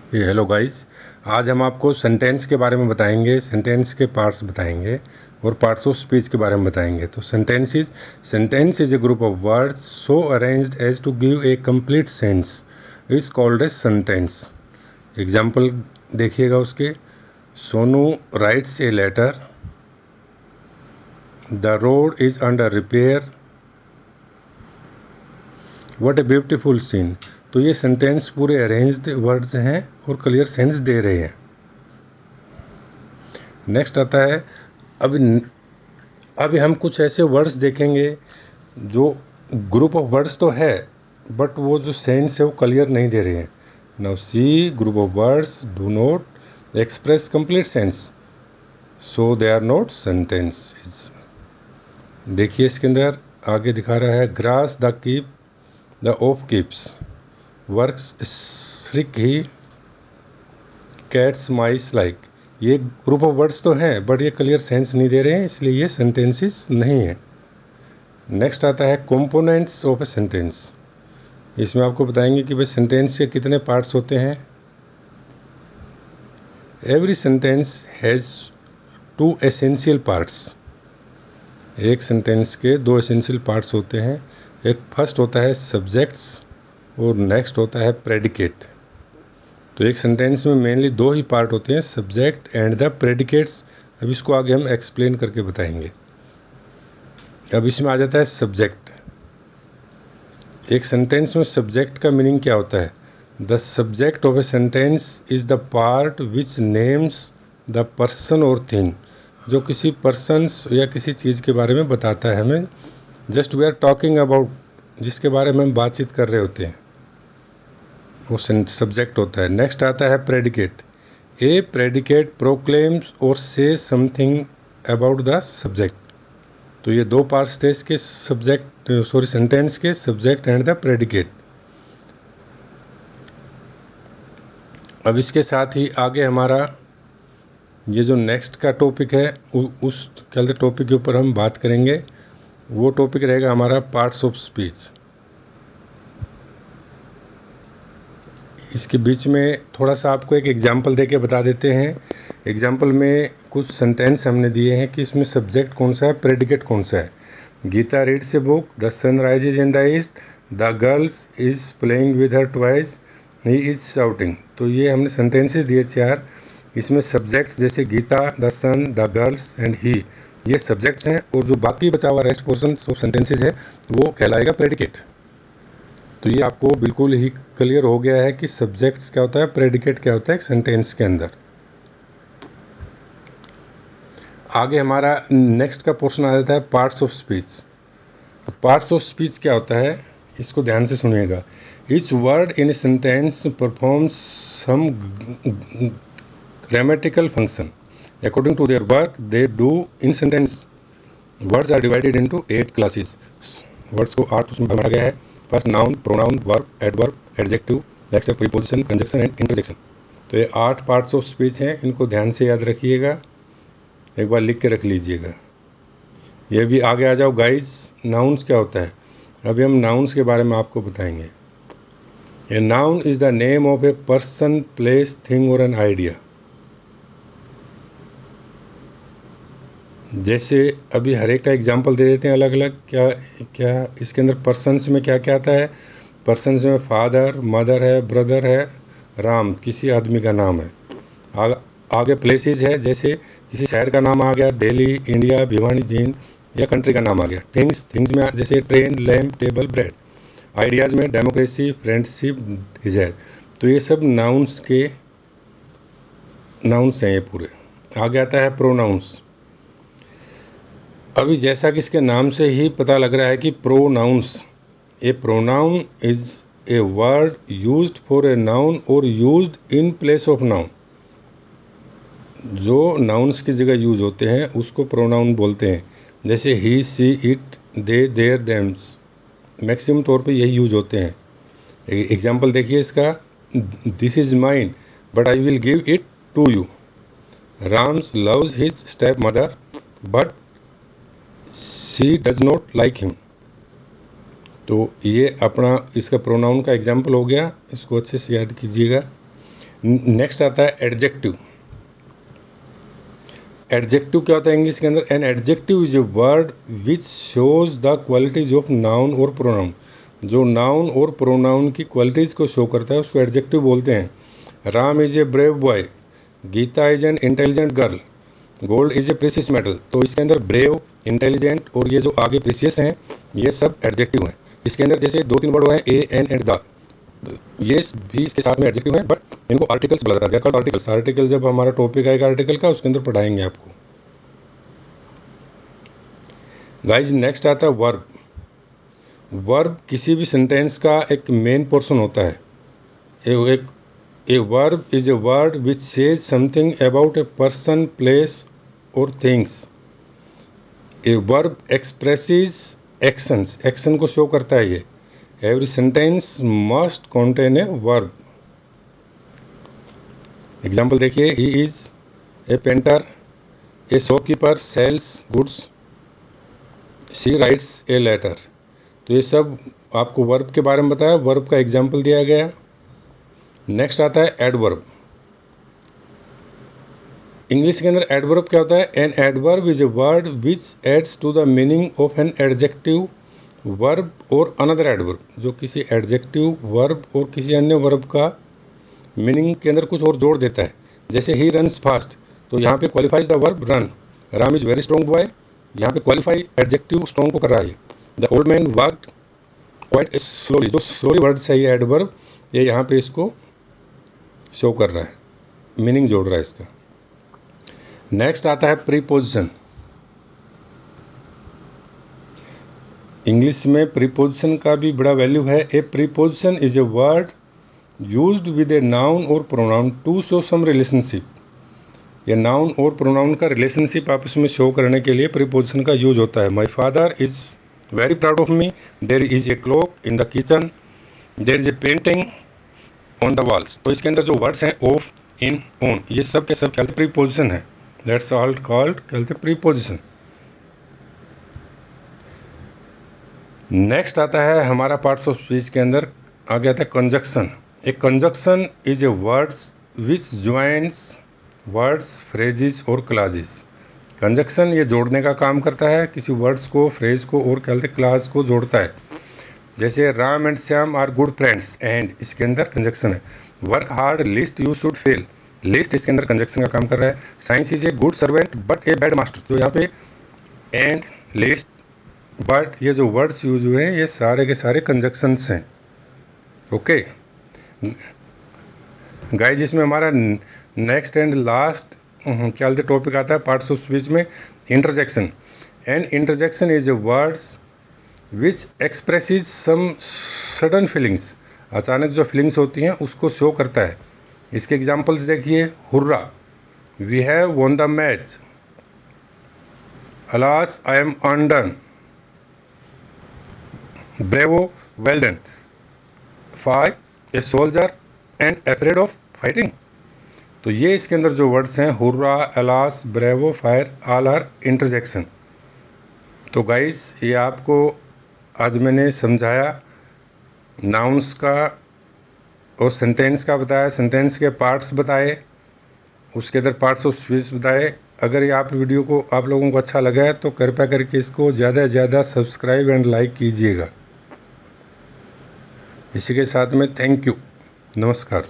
ये hello guys. आज हम आपको सेंटेंस के बारे में बताएंगे, सेंटेंस के पार्ट्स बताएंगे और पार्ट्स ऑफ स्पीच के बारे में बताएंगे। तो sentence is a group of words so arranged as to give a complete sense is called a sentence. Example देखिएगा उसके। Sonu writes a letter, the road is under repair, what a beautiful scene. तो ये sentence पूरे arranged words हैं और clear sense they रहे हैं। Next आता है, अभी हम कुछ ऐसे वर्ड्स देखेंगे जो ग्रुप ऑफ वर्ड्स तो है बट वो जो सेंस है वो क्लियर नहीं दे रहे हैं। Now see, group of words do not express complete sense so they are not sentences. देखिए इसके अंदर आगे दिखा रहा है, grass the keep the of keeps, works shriek he, cats mice like. ये ग्रुप ऑफ वर्ड्स तो हैं बट ये क्लियर सेंस नहीं दे रहे हैं, इसलिए ये सेंटेंसेस नहीं है। नेक्स्ट आता है कंपोनेंट्स ऑफ ए सेंटेंस। इसमें आपको बताएंगे कि भाई सेंटेंस के कितने पार्ट्स होते हैं। Every sentence has two essential parts. एक सेंटेंस के दो एसेंशियल पार्ट्स होते हैं। एक फर्स्ट होता है सब्जेक्ट्स और नेक्स्ट होता है प्रेडिकेट। तो एक सेंटेंस में मेनली दो ही पार्ट होते हैं, सब्जेक्ट एंड द प्रेडिकेट्स। अब इसको आगे हम एक्सप्लेन करके बताएंगे। अब इसमें आ जाता है सब्जेक्ट। एक सेंटेंस में सब्जेक्ट का मीनिंग क्या होता है? The subject of a sentence is the part which names the person और थिंग। जो किसी पर्सन्स या किसी चीज़ के बारे में बताता है हमें। Just we are talking about, जिसके बारे में हम बातचीत कर रहे होते हैं, वो सब्जेक्ट होता है। नेक्स्ट आता है प्रेडिकेट। ए प्रेडिकेट प्रोक्लेम्स और से समथिंग अबाउट द सब्जेक्ट। तो ये दो पार्ट्स थे इसके, सेंटेंस के, सब्जेक्ट एंड द प्रेडिकेट। अब इसके साथ ही आगे हमारा ये जो नेक्स्ट का टॉपिक है उस कल टॉपिक के ऊपर हम बात करेंगे। वो टॉपिक रहेगा हमारा पार्ट्स ऑफ स्पीच। इसके बीच में थोड़ा सा आपको एक एग्जांपल देके बता देते हैं। एग्जांपल में कुछ सेंटेंस हमने दिए हैं कि इसमें सब्जेक्ट कौन सा है, प्रेडिकेट कौन सा है। Geeta reads a book, the sun rises in the east, the girls is playing with her toys, he is shouting. तो ये हमने सेंटेंसेस दिए चार। इसमें सब्जेक्ट्स जैसे Geeta, the sun, the girls and he, ये सब्जेक्ट्स हैं और जो बाकी बचा हुआ रेस्ट पोर्शन ऑफ सेंटेंसेस है वो कहलाएगा प्रेडिकेट। तो ये आपको बिल्कुल ही क्लियर हो गया है कि सब्जेक्ट्स क्या होता है, प्रेडिकेट क्या होता है एक सेंटेंस के अंदर। आगे हमारा नेक्स्ट का पोर्शन आ जाता है parts of speech. Parts of speech क्या होता है, इसको ध्यान से सुनिएगा। Each word in a sentence performs some grammatical function according to their work they do in sentence. Words are divided into 8 classes. Words को 8 उसमें बांटा गया है। First noun, pronoun, verb, adverb, adjective, next preposition, conjunction and interjection. तो ये 8 parts of speech हैं, इनको ध्यान से याद रखिएगा, एक बार लिख के रख लीजिएगा। ये भी आगे आ जाओ गाइस। नाउन्स क्या होता है, अभी हम नाउन्स के बारे में आपको बताएंगे। A noun is the name of A person, place, thing और एन आइडिया। जैसे अभी हर एक का एग्जांपल दे देते हैं अलग अलग। क्या इसके अंदर पर्सन्स में क्या क्या आता है? पर्सन्स में फादर, मदर है, ब्रदर है, राम किसी आदमी का नाम है। आगे प्लेसेस है, जैसे किसी शहर का नाम आ गया, दिल्ली, इंडिया, भिवानी झील, या कंट्री का नाम आ गया। थिंग्स में जैसे train, lamp, table, bread. Ideas में डेमोक्रेसी, फ्रेंडशिप, डिजायर। तो ये सब नाउन्स हैं ये पूरे। आगे आता है प्रोनाउंस। अभी जैसा कि इसके नाम से ही पता लग रहा है कि pronouns, a pronoun is a word used for a noun और used in place of noun. जो नाउन्स की जगह यूज होते हैं उसको प्रोनाउन बोलते हैं। जैसे he, she, it, they, their, thems, maximum तौर पे यही यूज होते हैं। एग्जाम्पल देखिए इसका, this is mine but I will give it to you. Rams loves his step mother but she does not like him. तो ये अपना इसका प्रोनाउन का एग्जाम्पल हो गया, इसको अच्छे से याद कीजिएगा। नेक्स्ट आता है एडजेक्टिव। एडजेक्टिव क्या होता है इंग्लिश के अंदर? An adjective is a word which shows the qualities of noun और प्रोनाउन। जो नाउन और प्रोनाउन की क्वालिटीज़ को शो करता है उसको एडजेक्टिव बोलते हैं। Ram is a brave boy, Geeta is an intelligent girl, gold is a precious metal. तो इसके अंदर ब्रेव, इंटेलिजेंट और ये जो आगे प्रेशियस हैं ये सब एडजेक्टिव हैं। इसके अंदर जैसे 2-3 वर्ड हैं ए, एन एंड द, ये भी इसके साथ में एडजेक्टिव हैं, बट इनको आर्टिकल्स बोला जाता है। आर्टिकल्स, आर्टिकल जब हमारा टॉपिक आएगा आर्टिकल का उसके अंदर पढ़ाएंगे आपको। गाइज नेक्स्ट आता है वर्ब। वर्ब किसी भी सेंटेंस का एक मेन पोर्शन होता है। A verb is a word which says something about a person, place और things. A verb expresses actions, action को शो करता है ये। Every sentence must contain a verb. Example देखिए, he is a painter, a shopkeeper sells goods, she writes a letter. तो ये सब आपको वर्ब के बारे में बताया, वर्ब का एग्जाम्पल दिया गया। नेक्स्ट आता है एडवर्ब। इंग्लिश के अंदर एडवर्ब क्या होता है? An adverb is a word which adds to the meaning of an adjective verb और अनदर एडवर्ब। जो किसी एडजेक्टिव वर्ब और किसी अन्य वर्ब का मीनिंग के अंदर कुछ और जोड़ देता है। जैसे ही रन्स फास्ट, तो यहाँ पे qualifies the verb run. Ram is very strong boy, यहाँ पे क्वालिफाई एडजेक्टिव स्ट्रॉन्ग को कर रहा है। The old man worked quite slowly, जो स्लोली वर्ड है ये एडवर्ब, ये यहाँ पे इसको शो कर रहा है, मीनिंग जोड़ रहा है इसका। नेक्स्ट आता है प्रीपोजिशन। इंग्लिश में प्रीपोजिशन का भी बड़ा वैल्यू है। A preposition is a word used with a noun और pronoun to show some relationship. ये नाउन और प्रोनाउन का रिलेशनशिप आपस में शो करने के लिए प्रीपोजिशन का यूज होता है। My father is very proud of me, there is a clock in the kitchen, there is a painting on the walls. तो इसके अंदर जो वर्ड्स हैं ऑफ, इन, ऑन, ये सब के सब कहते प्रीपोजिशन है। दैट्स ऑल कॉल्ड कहते प्रीपोजिशन। नेक्स्ट आता है हमारा पार्ट्स ऑफ स्पीच के अंदर आगे आता है conjunction. A conjunction is a words which joins words, phrases और क्लाजेस। कंजक्शन ये जोड़ने का काम करता है, किसी वर्ड्स को, फ्रेज को और कहते क्लास को जोड़ता है। जैसे Ram and Shyam are good friends, and इसके अंदर कंजक्शन है। Work hard lest you should fail, lest इसके अंदर कंजक्शन का काम कर रहा है। Science is a good servant but a bad master, तो यहाँ पे एंड, लिस्ट, बट ये जो वर्ड्स यूज हुए हैं ये सारे के सारे कंजक्शंस हैं। ओके गाइस, इसमें हमारा नेक्स्ट एंड लास्ट क्या बोलते टॉपिक आता है पार्ट्स ऑफ स्पीच में, interjection. And interjection is a words which expresses some sudden feelings. अचानक जो फीलिंग्स होती हैं उसको शो करता है। इसके एग्जांपल्स देखिए, hurrah, we have won the match, alas I am undone, bravo, well done, fight a soldier and afraid of fighting. तो ये इसके अंदर जो वर्ड्स हैं, hurrah, alas, bravo, fire, all are interjection. तो गाइस ये आपको आज मैंने समझाया, नाउन्स का और सेंटेंस का बताया, सेंटेंस के पार्ट्स बताए, उसके अंदर पार्ट्स ऑफ स्पीच बताए। अगर ये आप वीडियो को आप लोगों को अच्छा लगा है तो कृपया करके इसको ज़्यादा से ज़्यादा सब्सक्राइब एंड लाइक कीजिएगा। इसी के साथ में थैंक यू, नमस्कार।